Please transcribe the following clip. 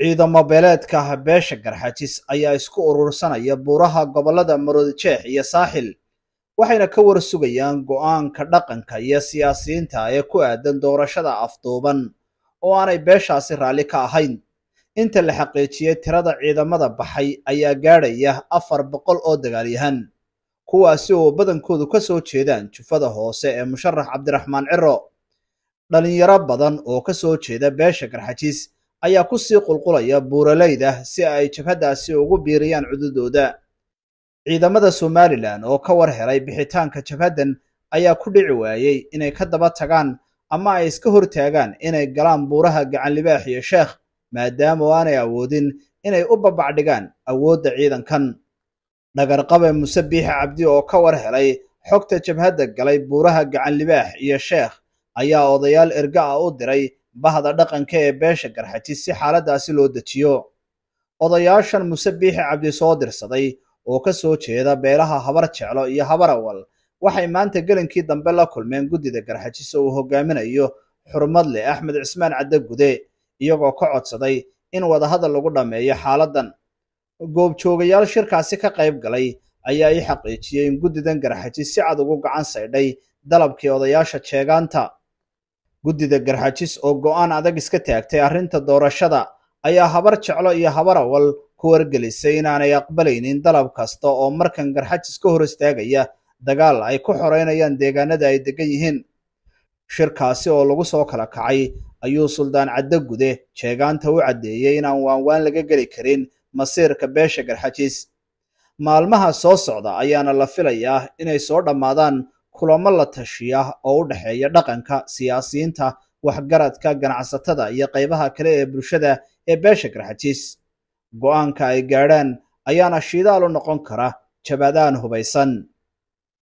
ciidamo beeleedka beesha Garxajis ayaa isku urursanaya buuraha gobolada Maroodijeex iyo Saaxil waxayna ka war sugayaan go'aanka dhaqanka iyo siyaasiyiinta ee ku aadan doorashada afduuban oo aanay beeshaasi raali ka ahayn. inta la xaqiijiyay tirada ciidamada baxay ayaa gaadhaya 400 oo dagaalyahan kuwaasi oo badankoodu ka soo jeedaan jufada hoose ee musharax Cabdiraxmaan Ciro. dhalinyaro badan oo ka soo jeeda beesha Garxajis ayaa ku sii qulqulaya buuraleyda si ay jabhadaasi ugu biiriyaan cududooda. ciidamada Somaliland oo ka war helay bixitaanka jabhadan ayaa ku dhici waayay inay ka daba tagaan ama ay iska hortaagaan inay galaan buuraha Gacan Libaax iyo Sheekh maadaama aanay awoodin inay u babacdhigaan awoodda ciidankan. dhagarqabe Muuse Biixi Cabdi oo ka war helay xogta jabhada galay buuraha Gacan Libaax iyo Sheekh ayaa odayaal erga ah u diray bahda dhaqanka ee beesha Garxajis si xaaladaasi loo dejiyo. odayaashan Muuse Biixi Cabdi soo dirsaday oo ka soo jeeda beelaha Habar Jeclo iyo Habar Awal waxay maanta gelinkii dambe la kulmeen guddida Garxajis oo hogaaminayo Xurmadle Axmed Cismaan Cadde Gude iyagoo ka codsaday in wada hadal lagu dhameeyo xaaladan. goobjoogayaal shirkaasi ka qayb galay ayaa ay xaqiijiyay in guddidan Garxajis si cad ugu gacan saydhay dalabkii odayaasha jeegaanta. guddida Garxajis oo go'aan adag iska taagtay arrinta doorashada ayaa Habar Jeclo iyo Habar Awal ku wargelisay inaanay aqbalaynin dalab kasta oo markan Garxajis ka hor istaagaya dagaal ay ku xoreynayaan deegaanada ay degan yihiin. shirkaasi oo lagu soo kala kacay ayuu Suldaan Cadde Gude jeegaanta u cadeeyay inaan waanwaan laga geli karin masiirka beesha Garxajis. maalmaha soo socda ayaana la filayaa inay soo dhamaadaan kulamo la tashiya oo u dhaxeeya dhaqanka, siyaasiyiinta, waxgaradka, ganacsatada iyo qaybaha kale ee bulshada ee beesha Garxajis. go'aanka ay gaadhaan ayaana shidaal u noqon kara jabhadaan hubaysan.